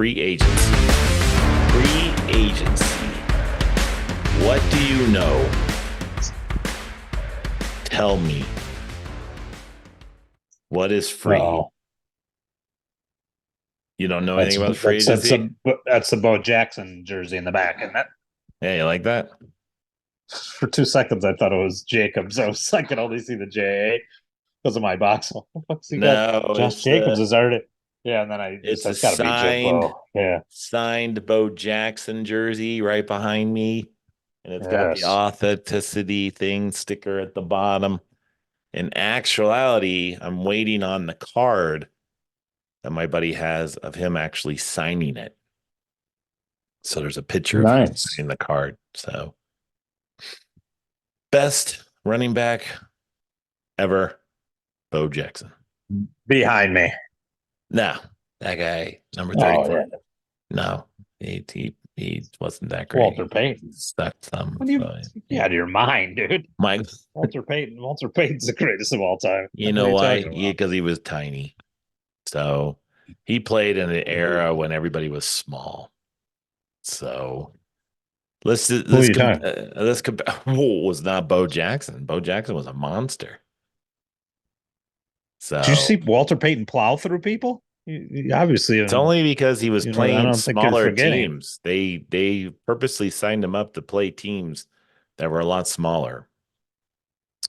free agency. Free agency. What do you know? Tell me. What is free? Oh, You don't know anything about free that's agency? that's the Bo Jackson jersey in the back, isn't it? Yeah, you like that? For 2 seconds, I thought it was Jacobs. I could only see the JA because of my box. What's he got? No, Josh Jacobs is already. Yeah, and then I it's a that's got to be Jimbo. Yeah. signed Bo Jackson jersey right behind me. And it's got the Yes. authenticity thing sticker at the bottom. In actuality, I'm waiting on the card that my buddy has of him actually signing it. So there's a picture of him Nice. signing the card. So best running back ever, Bo Jackson. Behind me. No, that guy, number Oh 34. yeah. No, he wasn't that great. Walter Payton. He sucked some. What do you? Get out of your mind, dude. Mike, Walter Payton. Walter Payton's the greatest of all time. you What are know you why? talking about? Because he was tiny. So he played in an era when everybody was small. So Who are you talking? let's compare. Was not Bo Jackson. Bo Jackson was a monster. Did you So see Walter Payton plow through people? Obviously, it's only because he was I playing don't think you're smaller forgetting. teams. They purposely signed him up to play teams that were a lot smaller.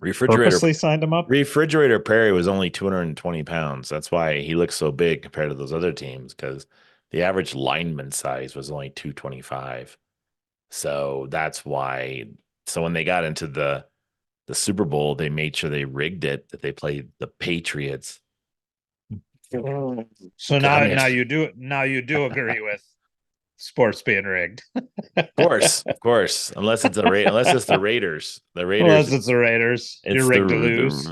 Refrigerator Purposely signed him up. Refrigerator Perry was only 220 pounds. That's why he looks so big compared to those other teams, because the average lineman size was only 225. So that's why. So when they got into the Super Bowl, they made sure they rigged it that they played the Patriots. So Got now you do agree with sports being rigged. Of course, unless it's the Raiders. The Unless Raiders, it's the Raiders, you're it's rigged to lose.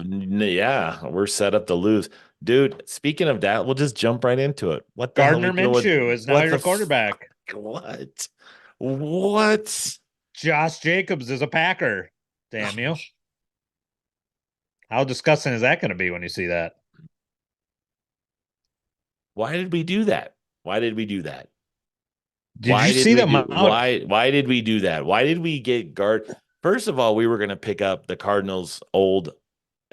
yeah, we're set up to lose. Dude, speaking of that, we'll just jump right into it. What the hell we Gardner doing with Minshew is now what your the quarterback. what? What? Josh Jacobs is a Packer. Damn you. How disgusting is that going to be when you see that? Why did we do that? Why did we do that? Did you see the amount? Why did we do that? Why did we get guard? First of all, we were going to pick up the Cardinals' old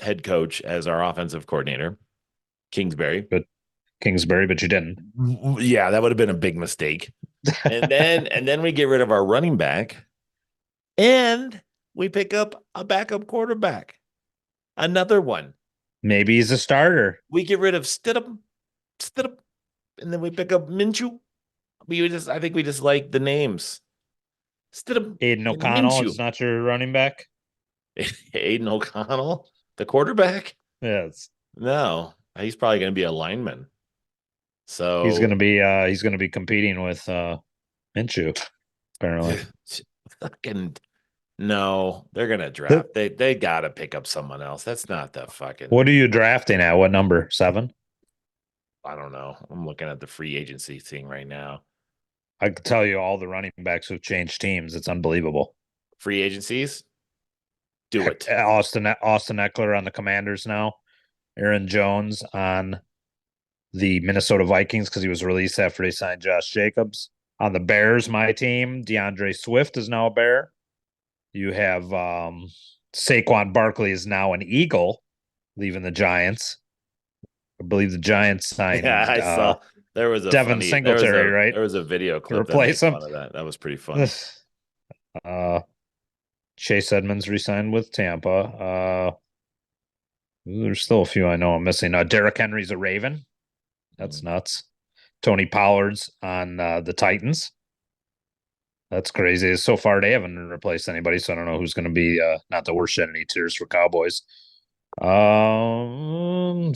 head coach as our offensive coordinator, Kingsbury. But you didn't. Yeah, that would have been a big mistake. And then we get rid of our running back, and we pick up a backup quarterback, another one. Maybe he's a starter. We get rid of Stidham, and then we pick up Minshew. I think we just like the names. Stidham, Aiden O'Connell is not your running back. Aiden O'Connell, the quarterback. Yes, no, he's probably going to be a lineman. So he's going to be competing with Minshew. Apparently, fucking no, they're going to draft. They got to pick up someone else. That's not the fucking. What are you drafting at? What number? 7? I don't know. I'm looking at the free agency thing right now. I can tell you all the running backs who've changed teams. It's unbelievable. Free agencies? Do it. Austin Eckler on the Commanders now. Aaron Jones on the Minnesota Vikings because he was released after they signed Josh Jacobs. On the Bears, my team, DeAndre Swift is now a Bear. You have Saquon Barkley is now an Eagle, leaving the Giants. I believe the Giants signed. Yeah, I saw there was a Devin Singletary, right? There was a video clip replace him. That was pretty funny. Chase Edmonds resigned with Tampa. There's still a few I know I'm missing. Derrick Henry's a Raven. That's nuts. Tony Pollard's on the Titans. That's crazy. So far, they haven't replaced anybody, so I don't know who's going to be. Not the worst shed any tears for Cowboys. Scrolling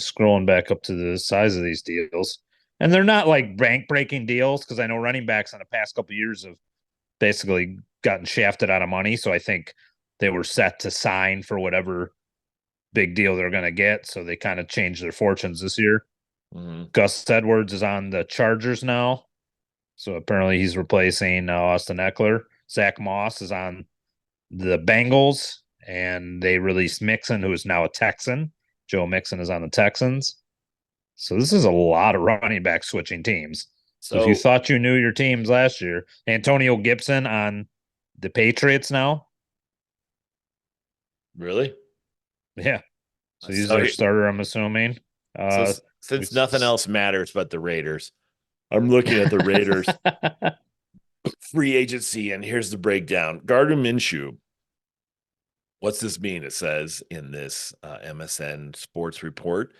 back up to the size of these deals, and they're not like bank-breaking deals because I know running backs in the past couple of years have basically gotten shafted out of money. So I think they were set to sign for whatever big deal they're going to get. So they kind of changed their fortunes this year. Mm-hmm. Gus Edwards is on the Chargers now. So apparently he's replacing Austin Eckler. Zach Moss is on the Bengals, and they released Mixon, who is now a Texan. Joe Mixon is on the Texans. So this is a lot of running back switching teams. Because you So thought you knew your teams last year. Antonio Gibson on the Patriots now. really, Yeah. So he's so their starter, I'm assuming. so Uh we since nothing else matters but the Raiders, I'm looking at the Raiders free agency, and here's the breakdown. Gardner Minshew. What's this mean? It says in this MSN Sports report,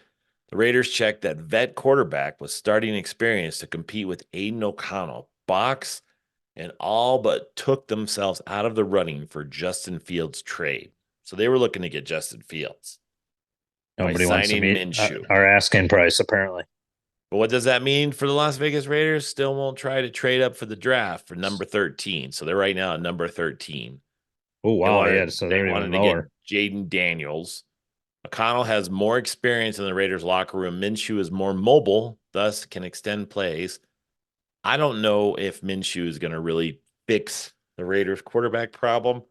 the Raiders checked that vet quarterback with starting experience to compete with Aiden O'Connell, box, and all but took themselves out of the running for Justin Fields' trade. So they were looking to get Justin Fields by Nobody wants to signing meet Minshew. our asking price, apparently. But what does that mean for the Las Vegas Raiders? Still won't try to trade up for the draft for number 13. So they're right now at number 13. Oh wow, yeah. So They they're even wanted to get lower. Jaden Daniels. McConnell has more experience in the Raiders locker room. Minshew is more mobile, thus can extend plays. I don't know if Minshew is going to really fix the Raiders quarterback problem.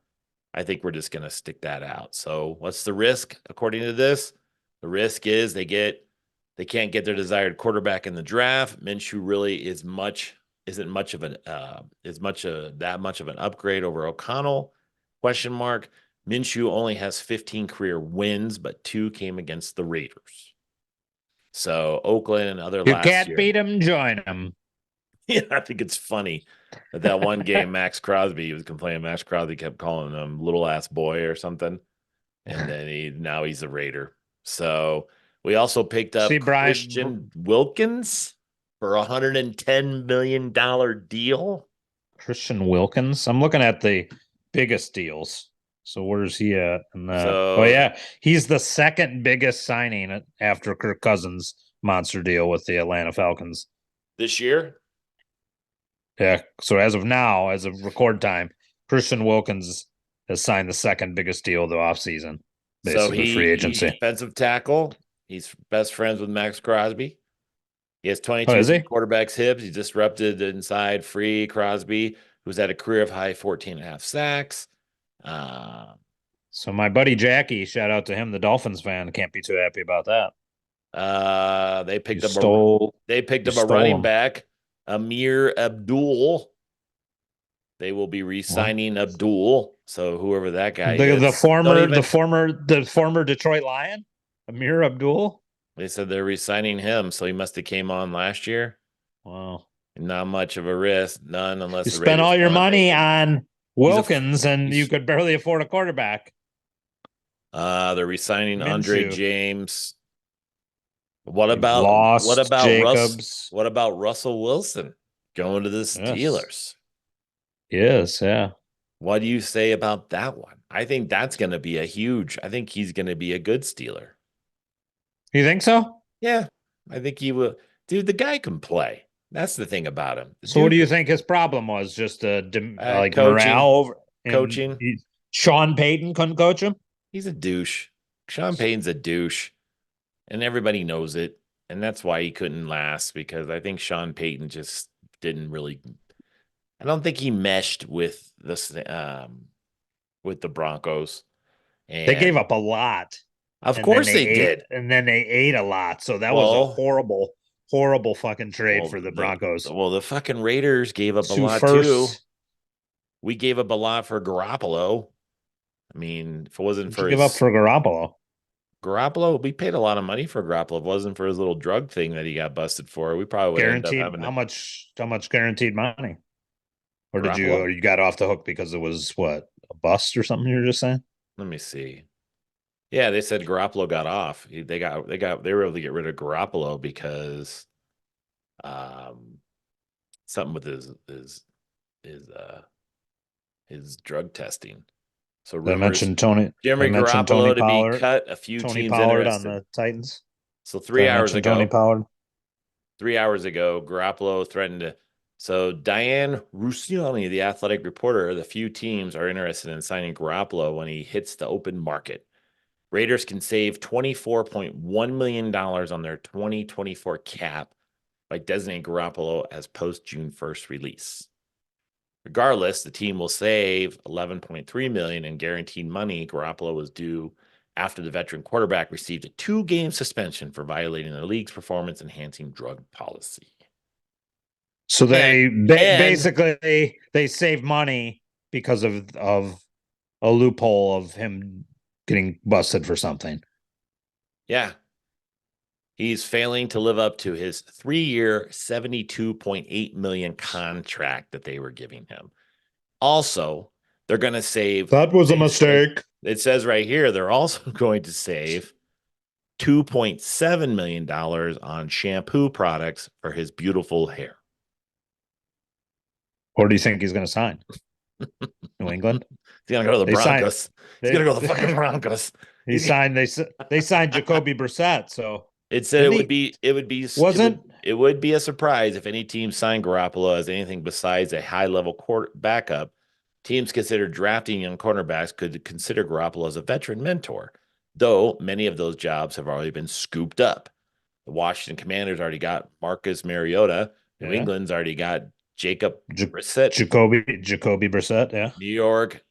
I think we're just going to stick that out. So what's the risk according to this? The risk is they can't get their desired quarterback in the draft. Minshew really isn't much of an that much of an upgrade over O'Connell. Question mark. Minshew only has 15 career wins, but 2 came against the Raiders. So Oakland and other You last can't year. beat him, join him. Yeah, I think it's funny that one game Max Crosby, he was complaining. Max Crosby kept calling him little ass boy or something, and then now he's a Raider. So we also picked See, up Brian, Christian Wilkins for $110 million deal. Christian Wilkins. I'm looking at the biggest deals. So where's he at? Oh So yeah, he's the second biggest signing after Kirk Cousins' monster deal with the Atlanta Falcons. this year, Yeah. So as of now, as of record time, Christian Wilkins has signed the second biggest deal of the offseason, so basically free he's agency. defensive tackle. He's best friends with Max Crosby. He has Oh, 22 is he? quarterback's hips. He disrupted inside free Crosby, who's had a career of high 14 and a half sacks. Uh, So my buddy Jackie, shout out to him, the Dolphins fan, can't be too happy about that. they You picked up stole a running him. back, Amir Abdul. They will be What? re-signing Abdul. So whoever that guy The is, the former Detroit Lion, Amir Abdul. they said they're re-signing him. So he must have came on last year. Wow. Not much of a risk, none unless You the spent Raiders all your want to take money him. on Wilkins and you he's- could barely afford a quarterback. They're re-signing Andre Minshew. James. What You about lost Jacobs. What about Russell Wilson going to the Yes. Steelers? Yes, yeah. What do you say about that one? I think that's going to be I think he's going to be a good Steeler. You think so? Yeah, I think he will. Dude, the guy can play. That's the thing about him. So what do you think his problem was? Just like coaching, morale over coaching. Sean Payton couldn't coach him? He's a douche. Sean Payton's a douche, and everybody knows it. And that's why he couldn't last, because I think Sean Payton just didn't really. I don't think he meshed with the Broncos. And They gave up a lot. Of course they did. And then they ate a lot. So that was a horrible, horrible fucking trade for the Broncos. The fucking Raiders gave up a 2 lot firsts. too. We gave up a lot for Garoppolo. I mean, if it wasn't for give up for Garoppolo, we paid a lot of money for Garoppolo. If it wasn't for his little drug thing that he got busted for, we probably would end up having how much guaranteed money? Or Garoppolo? or you got off the hook because it was what, a bust or something you were just saying? Let me see. Yeah, they said Garoppolo got off. They were able to get rid of Garoppolo because something with his drug testing. So I mentioned Tony Garoppolo to Pollard, be cut. A few Tony teams Pollard interested on the Titans. So 3 hours ago, Tony Pollard. 3 hours ago, Garoppolo threatened to. So Diane Ruscioni, the athletic reporter, the few teams are interested in signing Garoppolo when he hits the open market. Raiders can save $24.1 million on their 2024 cap by designating Garoppolo as post-June 1st release. Regardless, the team will save $11.3 million in guaranteed money Garoppolo was due after the veteran quarterback received a 2-game suspension for violating the league's performance-enhancing drug policy. So they and basically they save money because of a loophole of him getting busted for something. yeah, he's failing to live up to his 3-year, 72.8 million contract that they were giving him. Also, they're going to save. That was a mistake. It says right here they're also going to save $2.7 million on shampoo products for his beautiful hair. Or do you think he's going to sign? New England? He's going to go to the They signed- Broncos. He's going to go to the fucking Broncos. He signed. They signed Jacoby Brissett. So It said Didn't it would be a surprise if any team signed Garoppolo as anything besides a high-level backup. Teams considered drafting young cornerbacks could consider Garoppolo as a veteran mentor, though many of those jobs have already been scooped up. The Washington Commanders already got Marcus Mariota. New England's already got Jacob Brissett. Jacoby Brissett, yeah. New York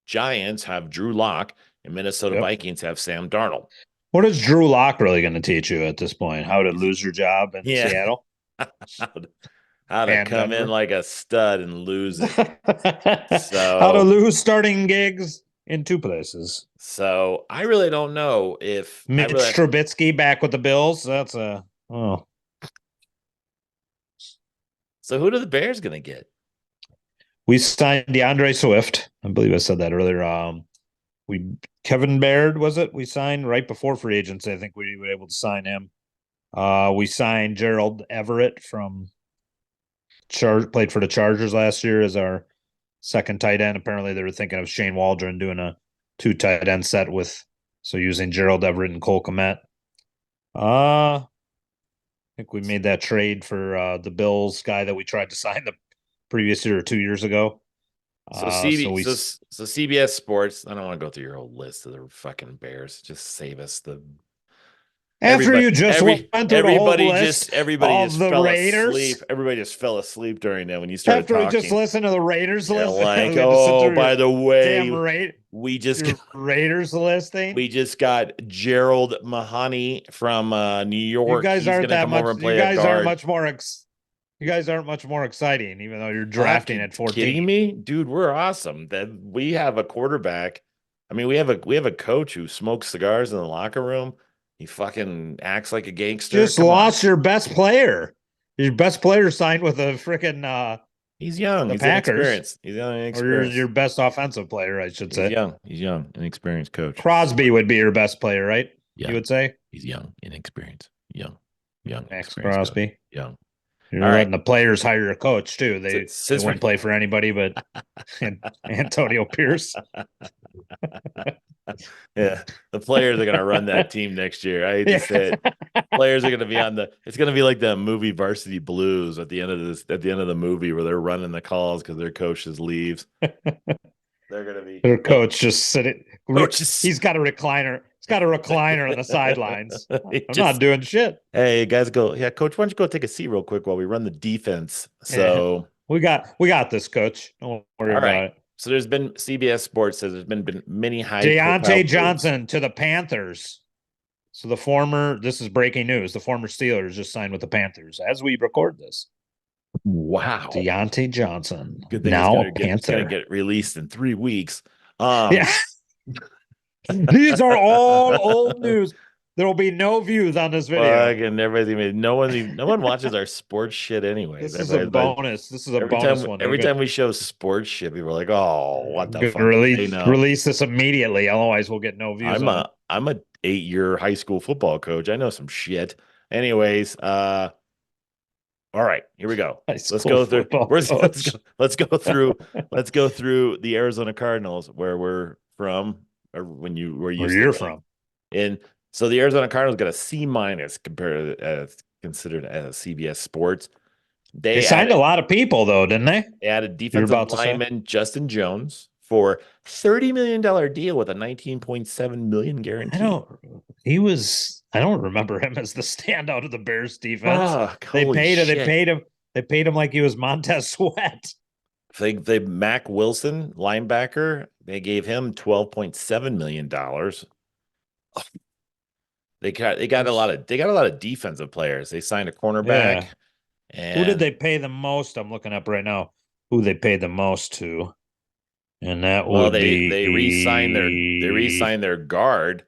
Giants have Drew Lock, and Minnesota Vikings have Sam Darnold. What is Drew Lock really going to teach you at this point? How to lose your job in Seattle? How to come in like a stud and lose it. How to lose starting gigs in two places. So I really don't know if Mitch Trubisky back with the Bills. That's a So who are the Bears going to get? We signed DeAndre Swift. I believe I said that earlier. Kevin Baird, was it? We signed right before free agency. I think we were able to sign him. We signed Gerald Everett from played for the Chargers last year as our second tight end. Apparently they were thinking of Shane Waldron doing a 2 tight end set using Gerald Everett and Cole Kmet. I think we made that trade for the Bills guy that we tried to sign the previous year or 2 years ago. So CBS Sports. I don't want to go through your whole list of the fucking Bears. Just save us the. Everybody just fell asleep. Everybody just fell asleep during that when you started talking. After we just listened to the Raiders list, like, oh, by the way, we just got Raiders listing. We just got Gerald Mahoney from New York. You guys aren't that much. You guys aren't much more. You guys aren't much more exciting, even though you're drafting at 14. Kidding me, dude? We're awesome. That we have a quarterback. I mean, we have a coach who smokes cigars in the locker room. He fucking acts like a gangster. Just lost your best player. Your best player signed with a freaking. He's young. He's Packers. He's young and experienced. Or your best offensive player, I should say. He's young and experienced coach. Crosby would be your best player, right? Yeah. You would say he's young and experienced. Young. Max Crosby. Coach. Young. You're letting the players hire a coach too. They wouldn't play for anybody but Antonio Pierce. Yeah, the players are going to run that team next year. I hate to say it. Players are going to be it's going to be like the movie Varsity Blues at the end of the movie where they're running the calls because their coach just leaves. They're going to be their coach just sitting. He's got a recliner. He's got a recliner on the sidelines. I'm not doing shit. Hey, guys, go. Yeah, coach, why don't you go take a seat real quick while we run the defense? So we got this, coach. Don't worry about it. So there's been CBS Sports says there's been many high. Deontay Johnson to the Panthers. So this is breaking news. The former Steelers just signed with the Panthers as we record this. Wow. Deontay Johnson. Good thing now it's going to get released in 3 weeks. Yeah. These are all old news. There will be no views on this video. And everything. No one watches our sports shit anyway. This is a bonus. This is a bonus one. Every time we show sports shit, people are like, "Oh, what the fuck?" Release this immediately, otherwise we'll get no views. I'm a 8-year high school football coach. I know some shit. Anyways, all right, here we go. Let's go through the Arizona Cardinals, where we're from, or where you're from. And so the Arizona Cardinals got a C- compared considered as CBS Sports. They signed a lot of people though, didn't they? They added defensive lineman Justin Jones for $30 million deal with a $19.7 million guarantee. I don't remember him as the standout of the Bears defense. They paid him like he was Montez Sweat. They Mac Wilson, linebacker, they gave him $12.7 million. They got a lot of defensive players. They signed a cornerback. Who did And they pay the most? I'm looking up right now. Who they paid the most to, and that well, would they re-signed be. their guard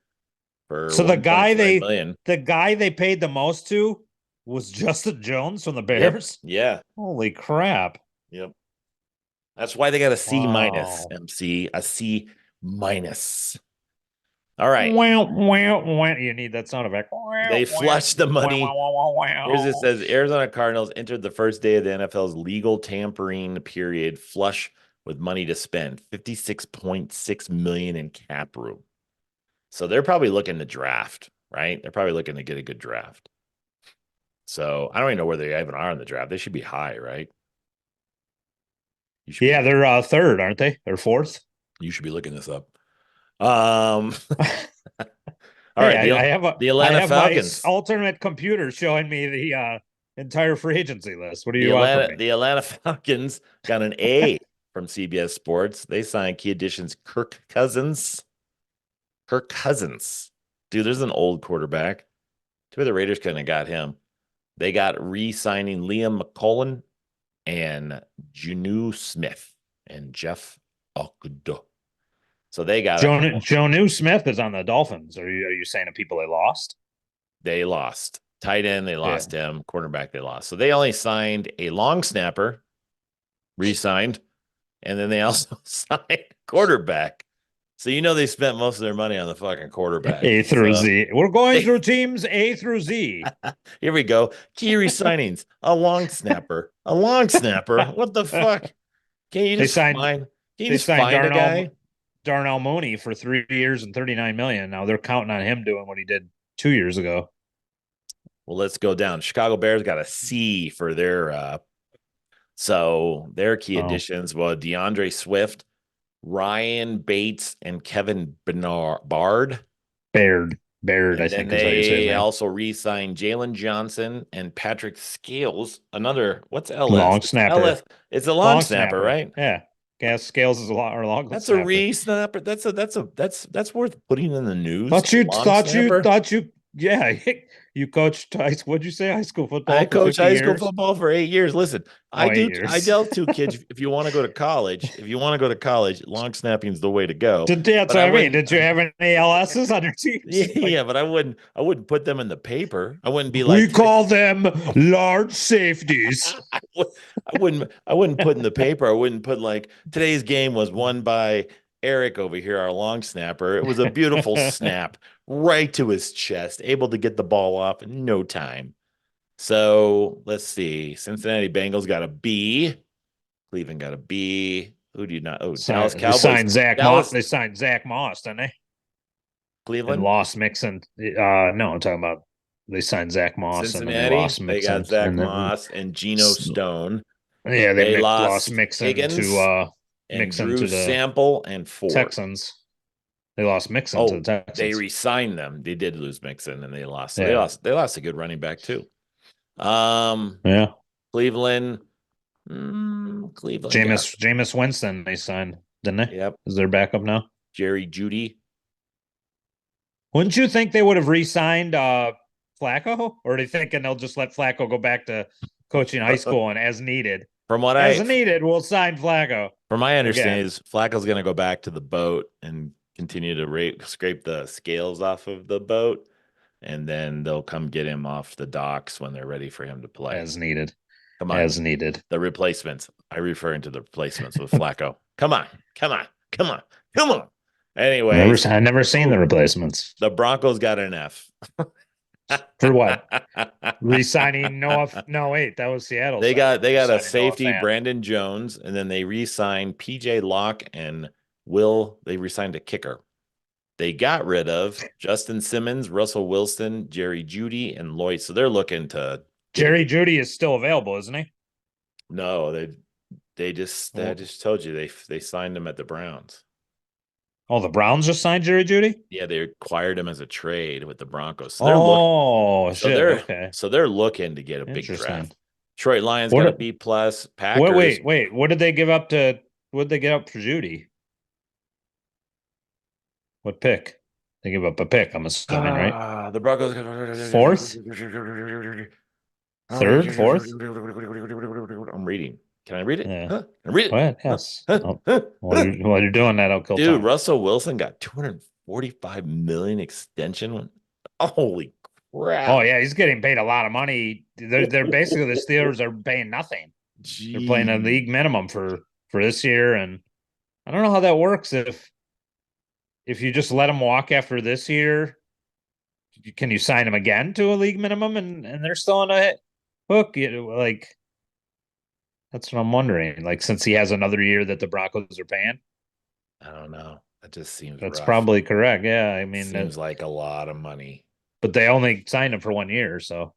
for So the guy 1.5 they million. the guy they paid the most to was Justin Jones from the Yep. Bears. Yeah. Holy crap! Yep. That's why they got a C minus, Wow. MC, a C minus. All right. Wow, wow, wow. You need that sound effect. Wow, They wow, flushed the wow, wow, money. wow, Here's it wow. says Arizona Cardinals entered the first day of the NFL's legal tampering period flush with money to spend, 56.6 million in cap room. So they're probably looking to draft, right? They're probably looking to get a good draft. So I don't even know where they even are in the draft. They should be high, right? You should be Yeah, they're third, aren't they? They're fourth. you should be looking this up. All Hey, right, the I Atlanta have my Falcons. alternate computer showing me the entire free agency list. What do you want from me? The Atlanta Falcons got an A from CBS Sports. They signed key additions Kirk Cousins. Kirk Cousins. Dude, there's an old quarterback. Too bad the Raiders couldn't have got him. They got re-signing Liam McCullen and Junu Smith and Jeff Okudo. So they got Jonnu Smith is on the Dolphins. Are you saying the people they lost? they lost. Tight end, they Yeah. lost him. Quarterback, they lost. So they only signed a long snapper, re-signed, and then they also signed quarterback. So you know they spent most of their money on the fucking quarterback. A through So Z. We're going through teams A through Z. here we go. Key re-signings. A long snapper. A long snapper. What the fuck? Can you They just signed find can you they just signed find a guy? Darnell Mooney for 3 years and 39 million. Now they're counting on him doing what he did 2 years ago. Well, let's go down. Chicago Bears got a C for their so their key Oh, additions. Well, DeAndre Swift, Ryan Bates, and Kevin Bard. Baird, I And then think is how you say his they name. also re-signed Jalen Johnson and Patrick Scales. Another what's LS? Long It's LS. snapper. It's a long Long snapper, snapper. right? Yeah. Gas Scales is a lot or long That's a snapper. re-snapper. That's worth putting in the news. Thought A you long thought you snapper. thought you yeah, you coached what'd you say, high school I football for coached 15 high school years? football for 8 years. Listen, Oh, eight I years. tell two kids if you want to go to college, long snapping is the way to go. That's But what I I mean. wouldn't Did you have any LSs on your teams? Like, yeah, but I wouldn't put them in the paper. I wouldn't be we like call them large safeties. I wouldn't put in the paper. I wouldn't put like today's game was won by Eric over here, our long snapper. It was a beautiful snap right to his chest, able to get the ball off in no time. So let's see. Cincinnati Bengals got a B. Cleveland got a B. Who do you not? Oh, Dallas They Cowboys. signed Zach Moss. Dallas, They signed Zach Moss, didn't they? And Cleveland, lost Mixon. No, I'm talking about they signed Zach Moss and then they Cincinnati. lost They got Mixon. Zach And then Moss and Geno Stone. yeah, They lost lost Mixon Higgins and Drew to the Sample and Ford. Texans. They lost Mixon to the Oh, they Texans. re-signed them. They did lose Mixon and they lost. So Yeah. they lost a good running back too. Um, Yeah. Cleveland. Cleveland got Jameis Winston they signed, didn't they? yep. Is their backup now? Jerry Judy. Wouldn't you think they would have re-signed Flacco? Or are they thinking they'll just let Flacco go back to coaching high school and as needed? From what As needed, we'll sign Flacco. from my understanding Again. is Flacco's going to go back to the boat and continue to scrape the scales off of the boat, and then they'll come get him off the docks when they're ready for him to play. As needed. Come on. As needed. The replacements. I referring to the replacements with Flacco. Come on. Anyway, I never seen the replacements. The Broncos got an F. For what? Re-signing Noah? No, wait, that was Seattle. They got a safety, Noah Brandon Jones, and then they re-signed PJ Locke and Will. They re-signed a kicker. They got rid of Justin Simmons, Russell Wilson, Jerry Judy, and Lloyd. So they're looking to Jerry Judy is still available, isn't he? No, I just told you they signed him at the Browns. Oh, the Browns just signed Jerry Judy? Yeah, they acquired him as a trade with the Broncos. So they're looking to get a big draft. Detroit Lions got a B plus. Packers. Wait. What did they give up for Judy? What pick? They give up a pick, I'm assuming, right? The Broncos Fourth? Third, fourth? I'm reading. Can I read it? Yeah. Huh? Can I read Go it? ahead. Huh? Yes. Huh? Oh, Huh? while you're doing that, I'll kill Dude, time. Russell Wilson got 245 million extension. Holy crap. Oh yeah, he's getting paid a lot of money. They're basically the Steelers are paying nothing. They're playing a Gee. league minimum for this year, and I don't know how that works. If you just let him walk after this year, can you sign him again to a league minimum and they're still on a hook? Like that's what I'm wondering. Like since he has another year that the Broncos are paying, I don't know. That just seems that's rough. probably correct. Yeah, I mean, Seems like a lot of money. but they only signed him for 1 year, so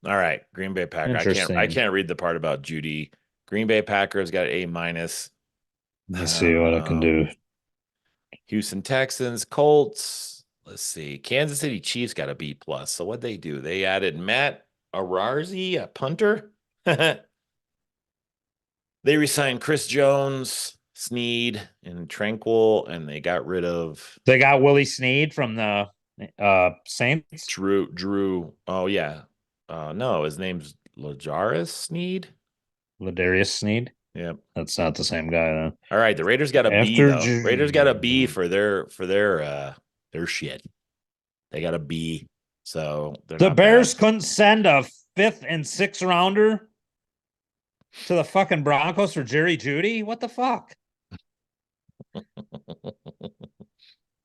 All right, Green Bay Packers. I interesting. can't read the part about Judy. Green Bay Packers got A minus. Let me see what I can do. Houston Texans, Colts. Let's see. Kansas City Chiefs got a B plus. So what they do? They added Matt Ararzi, a punter. They resigned Chris Jones, Sneed, and Tranquil, and they got rid of They got Willie Snead from the Saints. Drew. Oh yeah. No, his name's Lajaris Sneed. Ladarius Snead. Yep. That's not the same guy then. All right, the Raiders got a B After though. Raiders got a B for their shit. They got a B. So they're the not Bears bad. couldn't send a 5th and 6th rounder to the fucking Broncos for Jerry Judy. What the fuck?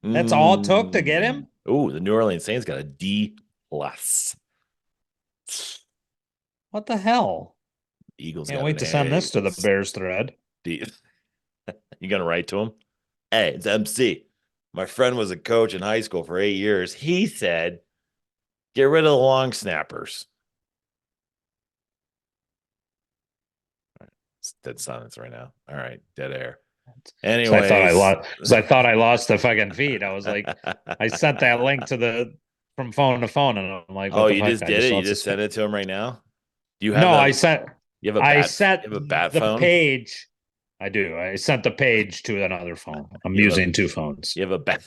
That's all it took to get him. Ooh, the New Orleans Saints got a D plus. What the hell? Eagles Can't got wait an to send this to the A. Bears thread. You gonna write to him? Hey, it's MC. My friend was a coach in high school for 8 years. He said, get rid of the long snappers. It's dead silence right now. All right, dead air. Anyway, so I thought I lost the fucking feed. I was like, I sent that link to from phone to phone, and I'm like, what oh, the you fuck? just I did it? You lost just the sent it to him right now? Do you have No, the, I sent you have a I bat, sent you have a bat the phone? page. I do. I sent the page to another phone. I'm using two phones. You have a bat.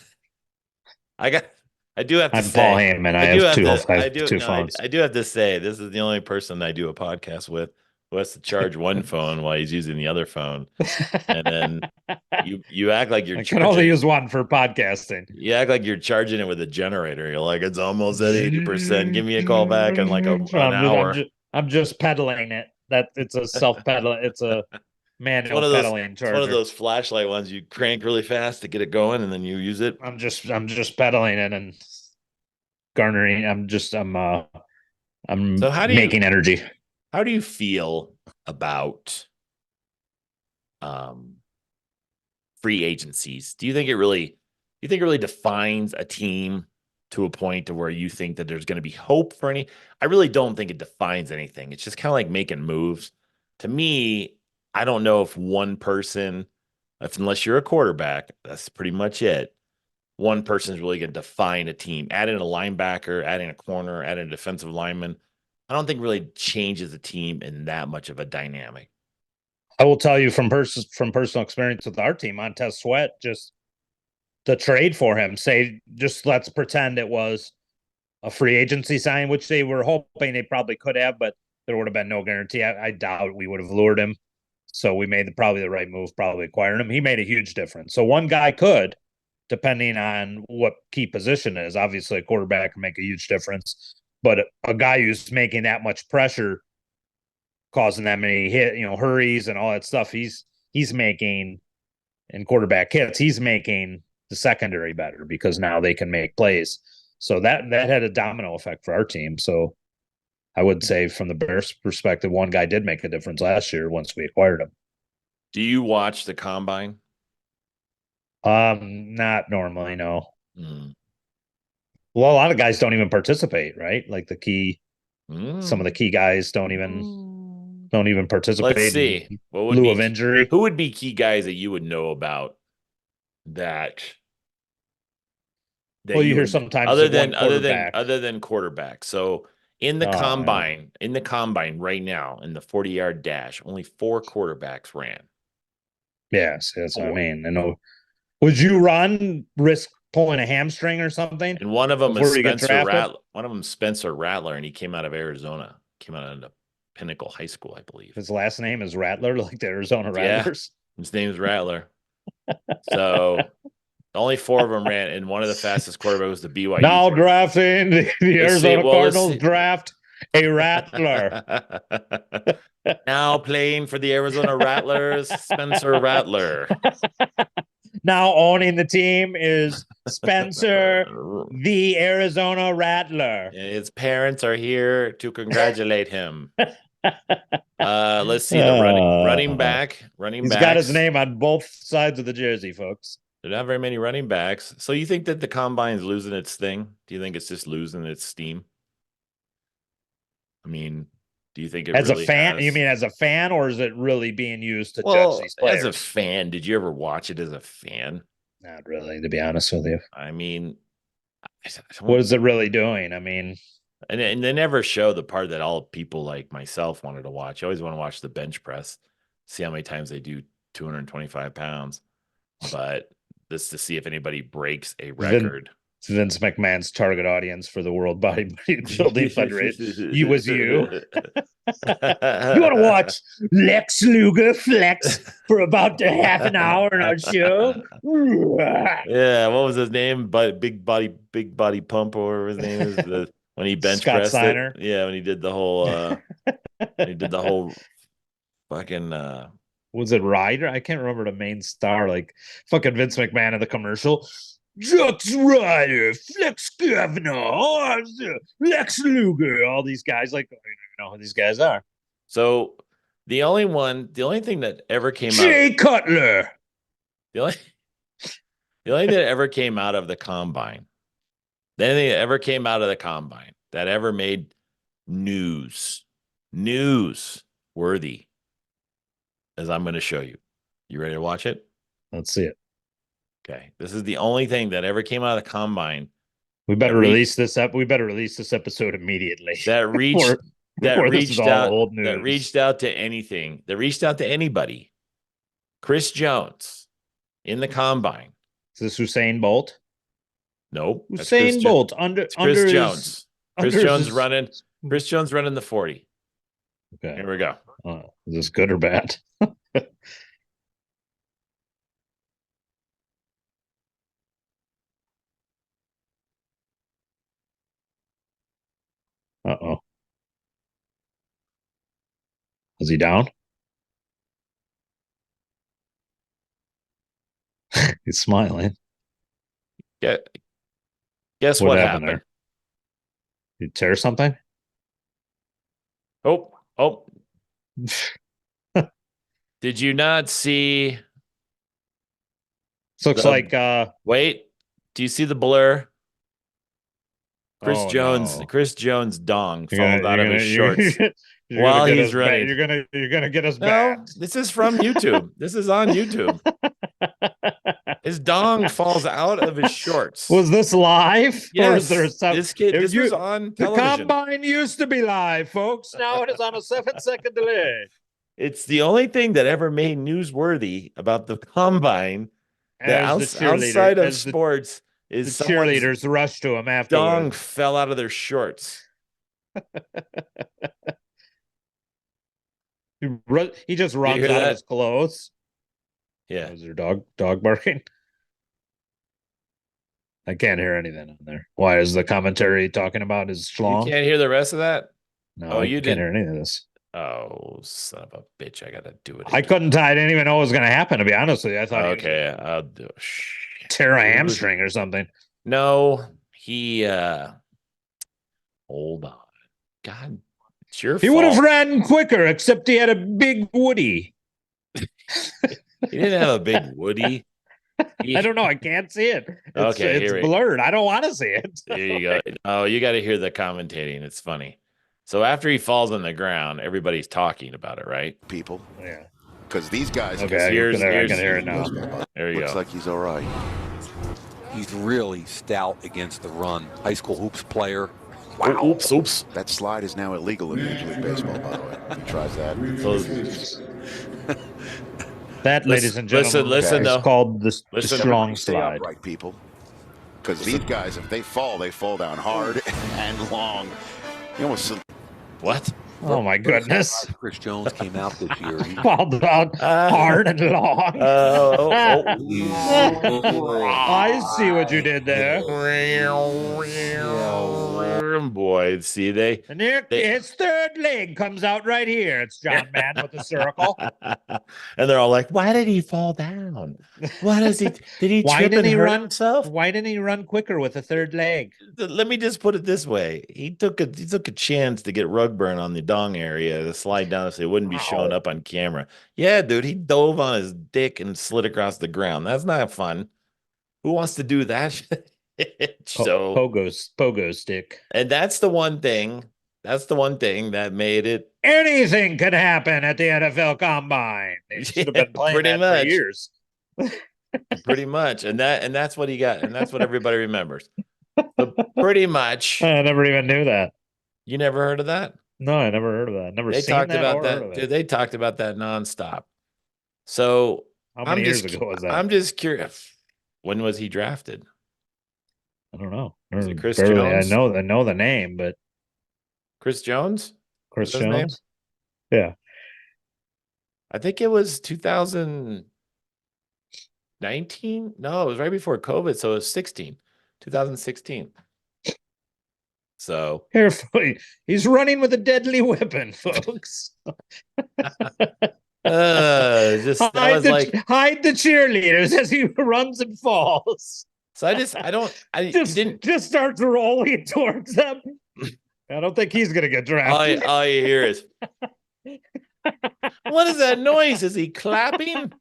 I do have to I'm Paul say, Heyman. I have two no, phones. I do have to say, this is the only person I do a podcast with who has to charge one phone while he's using the other phone. And then you act like you're I can only use one for podcasting. You act like you're charging it with a generator. You're like, it's almost at 80%. Give me a call back in like an hour. I'm just pedaling it. That it's a self pedal. It's a manual pedaling charger. It's one of those flashlight ones you crank really fast to get it going, and then you use it. I'm just pedaling it and garnering. I'm so making energy. How do you feel about free agencies? Do you think it really defines a team to a point to where you think that there's going to be hope for any? I really don't think it defines anything. It's just kind of like making moves. To me, I don't know if one person, unless you're a quarterback, that's pretty much it. One person is really going to define a team. Adding a linebacker, adding a corner, adding a defensive lineman, I don't think really changes the team in that much of a dynamic. I will tell you from personal experience with our team, Montez Sweat, just the trade for him, let's pretend it was a free agency sign, which they were hoping they probably could have, but there would have been no guarantee. I doubt we would have lured him. So we made probably the right move, probably acquiring him. He made a huge difference. So one guy could, depending on what key position is. Obviously, a quarterback can make a huge difference, but a guy who's making that much pressure, causing that many hurries and all that stuff, he's making, and quarterback hits, he's making the secondary better because now they can make plays. So that had a domino effect for our team. So I would say from the Bears perspective, one guy did make a difference last year once we acquired him. Do you watch the combine? Not normally, no. Well, a lot of guys don't even participate, right? Like some of the key guys don't even participate. Let's see. What would lieu of injury? Who would be key guys that you would know about that? Well, you hear sometimes other than quarterback. So in the combine right now, in the 40-yard dash, only 4 quarterbacks ran. Yes, that's what I mean. I know. Would you risk pulling a hamstring or something? And one of them is Spencer Rattler, and he came out of Arizona. came out of Pinnacle High School, I believe. His last name is Rattler, like the Arizona Yeah. Rattlers. His name's Rattler. So only 4 of them ran, and one of the fastest quarterbacks was the BYU. Now drafting the Arizona Cardinals draft a Rattler. Now playing for the Arizona Rattlers, Spencer Rattler. Now owning the team is Spencer, the Arizona Rattler. His parents are here to congratulate him. Let's see the running back. He's got his name on both sides of the jersey, folks. There's not very many running backs. So you think that the combine's losing its thing? Do you think it's just losing its steam? I mean, do you think it as really a fan? has? You mean as a fan, or is it really being used to judge these players? As a fan, did you ever watch it as a fan? Not really, to be honest with you. I mean, what is it really doing? I mean, and they never show the part that all people like myself wanted to watch. You always want to watch the bench press, see how many times they do 225 pounds, but this to see if anybody breaks a record. Vince McMahon's target audience for the World Bodybuilding Federation. You was you. You want to watch Lex Luger flex for about half an hour in our show? Yeah, what was his name? Big body pump, or his name is when he bench pressed Steiner. it. Yeah, when he did the whole fucking was it Ryder? I can't remember the main star, like fucking Vince McMahon in the commercial. Jux Ryder, Flex Kavanaugh, Lex Luger, all these guys, like, I don't even know who these guys are. So the only thing that ever came Jay Cutler. The only thing that ever came out of the combine, the only thing that ever came out of the combine that ever made news worthy, as I'm going to show you. You ready to watch it? Let's see it. Okay, this is the only thing that ever came out of the combine. We better release this up. We better release this episode immediately. That reached out to anything. That reached out to anybody. Chris Jones in the combine. Is this Usain Bolt? Nope. Usain Bolt Chris Jones. Chris Jones running the 40. Okay. Here we go. Is this good or bad? Uh-oh. Was he down? He's smiling. Yeah. Guess what happened? There? Did you tear something? Oh. Did you not see? This looks like wait. Do you see the blur? Chris Jones dong falls out of his shorts while he's running. You're gonna get us back. This is from YouTube. This is on YouTube. His dong falls out of his shorts. Was this live? Yes. Or is there some, this was on television. The combine used to be live, folks. Now it is on a 7-second delay. It's the only thing that ever made newsworthy about the combine. Outside of sports is the cheerleaders rushed to him after dong fell out of their shorts. He just runs out of his clothes. Yeah. Was there dog barking? I can't hear anything on there. Why is the commentary talking about his schlong? You can't hear the rest of that? No, you can't hear any of this. Oh, son of a bitch. I got to do it. I didn't even know what was going to happen, to be honest with you. I thought I'll do tear a hamstring or something. No, he hold on. God, it's your fault. He would have ran quicker, except he had a big Woody. He didn't have a big Woody. I don't know. I can't see it. It's blurred. I don't want to see it. There you go. Oh, you got to hear the commentating. It's funny. So after he falls on the ground, everybody's talking about it, right? People. Yeah. Because these guys. Okay, here's, I can hear it now. There you Looks go. like he's all right. He's really stout against the run. High school hoops player. Wow. Oops. That slide is now illegal in Major League Baseball, by the way. He tries that. That, ladies and gentlemen, listen, is called the schlong slide. Right, people. Because these guys, if they fall down hard and long. You almost. What? Oh my goodness. Chris Jones came out this year. He, Called out hard and long. I see what you did there. Boy, see they And here, his third leg comes out right here. It's John Madden with the circle. and they're all like, "Why did he fall down? What is he? Did he Why trip didn't and he hurt run- himself?" Why didn't he run quicker with the third leg? Let me just put it this way: he took a chance to get rug burn on the dong area to slide down so it wouldn't be showing up on camera. Yeah, dude, he dove on his dick and slid across the ground. That's not fun. Who wants to do that? So Pogo stick. and that's the one thing. That's the one thing that made it Anything could happen at the NFL Combine. They should have been playing pretty that much. for years. pretty much, and that's what he got, and that's what everybody remembers. But pretty much, I never even knew that. you never heard of that? No, I never heard of that. Never They seen talked that about or heard that, of dude. it. They talked about that nonstop. So How many I'm years just, ago was that? I'm just curious. When was he drafted? I don't know. Was it Chris Barely, Jones? I know the name, but Chris Jones? Chris What's his name? Jones. Yeah. I think it was 2019. No, it was right before COVID, so it was 2016. So Carefully. He's running with a deadly weapon, folks. just that hide, was the, like hide the cheerleaders as he runs and falls. so I Just starts rolling towards them. I don't think he's gonna get drafted. all you hear is what is that noise? Is he clapping?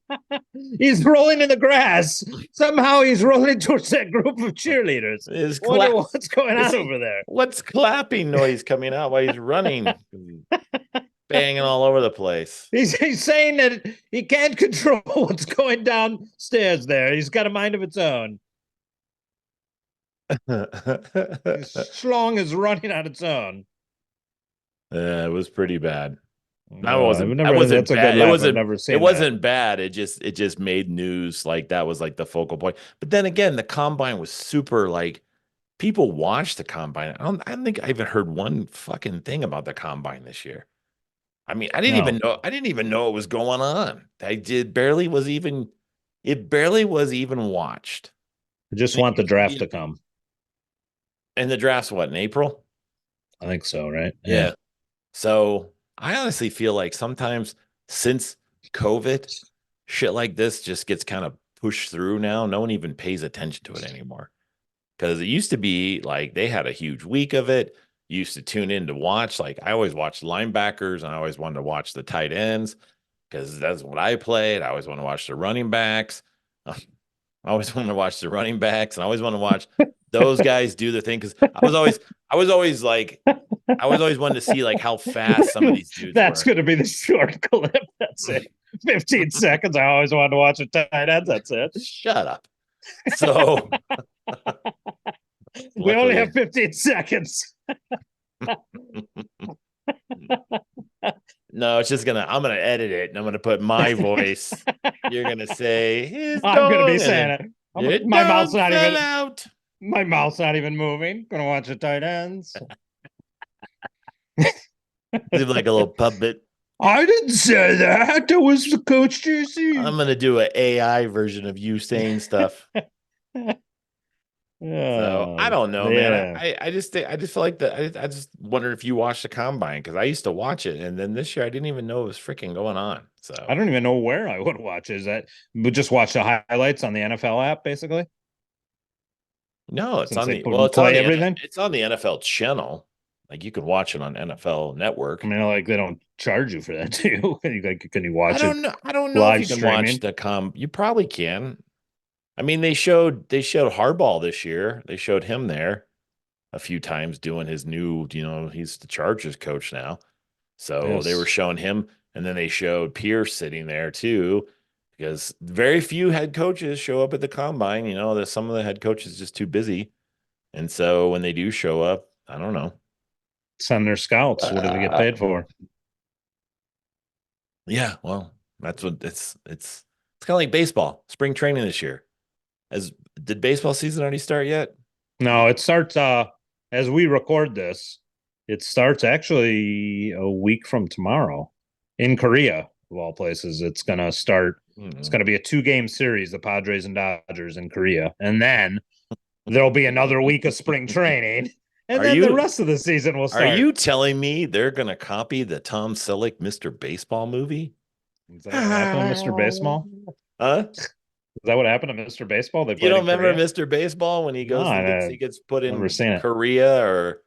He's rolling in the grass. Somehow he's rolling towards that group of cheerleaders. Is Wonder clap what's going Is on he- over there. what's clapping noise coming out while he's running? Banging all over the place. He's saying that he can't control what's going downstairs there. He's got a mind of its own. His schlong is running on its own. It was pretty bad. That No, wasn't. I've That never- wasn't that's a bad. good It laugh. I've wasn't. never seen It that. wasn't bad. It just made news. Like that was like the focal point. But then again, the combine was super. Like people watched the combine. I don't think I even heard one fucking thing about the combine this year. I mean, I didn't No. even know. I didn't even know it was going on. It barely was even watched. I just want the draft to come. And the draft's what, in April? I think so, right? Yeah. So I honestly feel like sometimes since COVID, shit like this just gets kind of pushed through now. No one even pays attention to it anymore. Because it used to be like they had a huge week of it. You used to tune in to watch. Like I always watched linebackers and I always wanted to watch the tight ends because that's what I played. I always want to watch the running backs. I always want to watch the running backs and I always want to watch those guys do the thing because I was always wanting to see like how fast some of these dudes That's were. going to be the short clip. That's it. 15 seconds. I always wanted to watch a tight end. That's it. Shut up. So We only luckily- have 15 seconds. No, it's just I'm gonna edit it and I'm gonna put my voice. You're gonna say his I'm going to dog," be and saying then, it. "Your My mouth's dog not fell even. out. My mouth's not even moving. Gonna watch the tight ends. Do like a little puppet. I didn't say that. That was the coach jersey. I'm gonna do an AI version of you saying stuff. So I don't know, man. I just think I just feel like that. I just wonder if you watched the combine because I used to watch it, and then this year I didn't even know it was freaking going on. So I don't even know where I would watch. Is that would just watch the highlights on the NFL app, basically? no, it's Since on they the well, it's on play the everything? It's on the NFL channel. Like you can watch it on NFL Network. I mean, like they don't charge you for that too. Can you watch I it? don't know. I don't know live if you can watch streaming? the You probably can. I mean, they showed Harbaugh this year. They showed him there a few times doing his new, he's the Chargers coach now. So they were Yes. showing him, and then they showed Pierce sitting there too, because very few head coaches show up at the combine. That some of the head coaches just too busy. And so when they do show up, I don't know. Send their scouts. What do they get paid for? Yeah, well, that's what it's kind of like baseball, spring training this year. Did baseball season already start yet? No, it starts as we record this. It starts actually a week from tomorrow in Korea, of all places. It's gonna start. It's gonna be a 2-game series, the Padres and Dodgers in Korea, and then there'll be another week of spring training, and Are then the you- rest of the season will start. Are you telling me they're going to copy the Tom Selleck Mr. Baseball movie? Is that what happened to Mr. Baseball? Huh? Is that what happened to Mr. Baseball? They You played don't in remember Korea? Mr. Baseball when he goes No, and he gets put never in seen it. Korea, or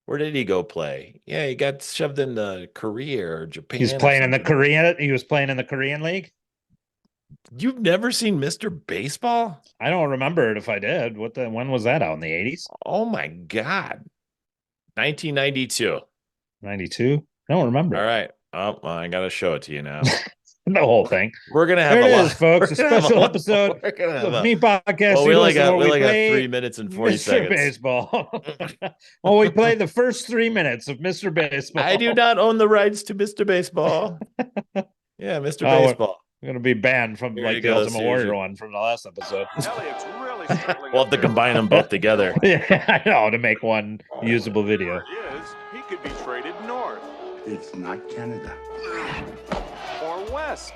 where did he go play? Yeah, he got shoved into Korea or Japan. He's or playing in the something. Korean. He was playing in the Korean League. You've never seen Mr. Baseball? I don't remember it if I did. When was that out? In the 80s? Oh my God. 1992. 92? I don't remember. All right. Oh, well, I got to show it to you now. The whole thing. We're going to have There a it lot. is, folks. A we're gonna have special lot- episode We're going to have of a, Me Podcast. well, we only got, where 3 minutes and 40 Mr. seconds. Baseball. Well, we played the first 3 minutes of Mr. Baseball. I do not own the rights to Mr. Baseball. Yeah, Mr. Oh, Baseball. We're going to be banned from Here like you the go, Ultimate Susie. Warrior one from the last episode. Elliott's really struggling We'll up have to there. combine them both together. Yeah, I know, to make one usable video. Where it is, he could be traded north It's not Canada. or west.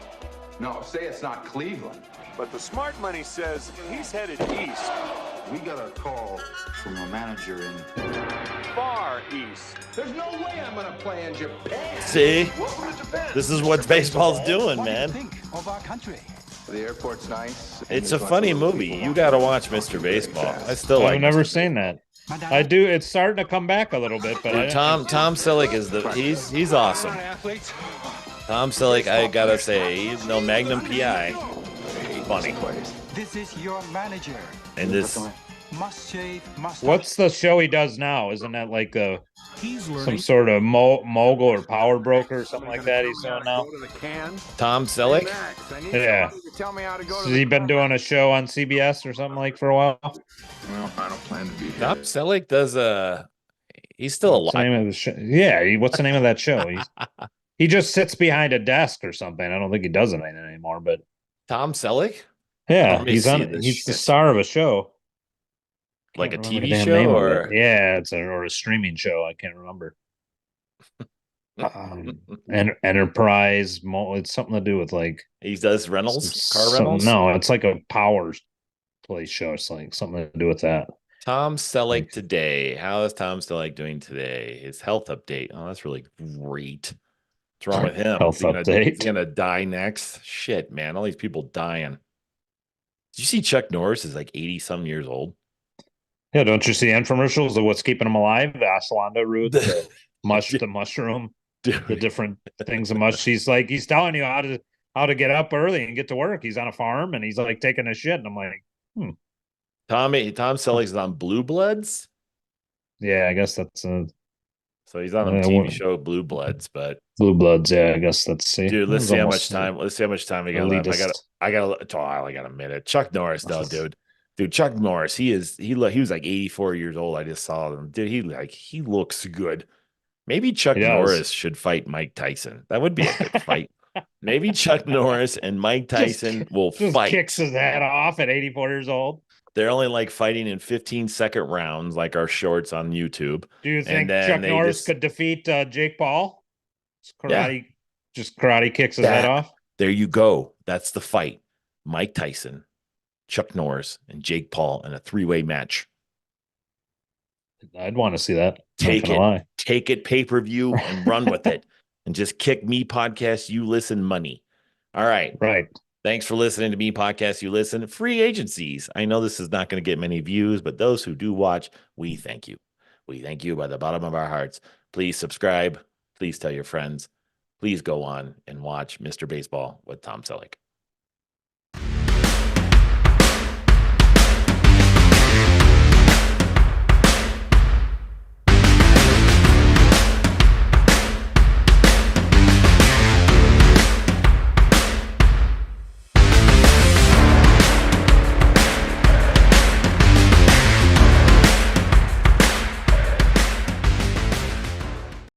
No, say it's not Cleveland. But the smart money says he's headed east, We got a call from a manager in. far east. There's no way I'm gonna play in Japan. See, Welcome to Japan. this is what baseball's doing, man. of our country? The airport's nice. It's a funny movie. You got to watch Mr. Baseball. I still like I've never Mr. seen that. I do. It's starting to come back a little bit, but Dude, Tom Selleck is he's awesome. athletes. Tom Selleck, I gotta say, he's no Magnum PI. Funny. This is your manager. And this, Must shave, must. What's the show he does now? Isn't that like He's some sort of mogul or power broker or something like that he's doing now? Go to the can. Tom Selleck. Max, I need Yeah. somebody to tell me how to go Has to he the been doing a show on CBS or something like for a while? Well, I don't plan to be here. Tom Selleck does he's still What's the alive. name of the show? Yeah, what's the name of that show? He just sits behind a desk or something. I don't think he does anything anymore, but Tom Selleck, yeah, Let me he's see on. this He's the shit. star of a show. like a Can't remember TV the damn show, name of or it. Yeah, or a streaming show. I can't remember. Enterprise. It's something to do with like he does rentals, car some- rentals. No, it's like a power place show. It's like something to do with that. Tom Selleck today. How is Tom Selleck doing today? His health update. Oh, that's really great. What's wrong with him? Health Is he update. gonna die next? Shit, man. All these people dying. Did you see Chuck Norris is like 80-some years old? Yeah, don't you see infomercials of what's keeping him alive? The ashwagandha root, the mushroom, the Dude, different things of mush. He's telling you how to get up early and get to work. He's on a farm and he's like taking a shit. And I'm like, Tom Selleck's on Blue Bloods. yeah, I guess that's So he's on a Yeah, TV what- show, Blue Bloods. But Blue Bloods. Yeah, I guess that's dude, let's see how much time. Let's see how much time we got left. elitist. I got a minute. Chuck Norris, though, dude. Dude, Chuck Norris, he was like 84 years old. I just saw him. Dude, he looks good. Maybe Chuck He does. Norris should fight Mike Tyson. That would be a good fight. Maybe Chuck Norris and Mike Tyson will just fight. kicks his head off at 84 years old. They're only like fighting in 15-second rounds, like our shorts on YouTube. Do you think then Chuck they Norris just- could defeat Jake Paul? Yeah. Just karate kicks his head Yeah. off. There you go. That's the fight. Mike Tyson, Chuck Norris, and Jake Paul in a 3-way match. I'd want to see that. Take Not gonna lie. Take it pay-per-view and run with it. And just kick Me Podcast You Listen money. All right. Right. Thanks for listening to Me Podcast You Listen. Free agencies. I know this is not going to get many views, but those who do watch, we thank you. We thank you by the bottom of our hearts. Please subscribe. Please tell your friends. Please go on and watch Mr. Baseball with Tom Selleck.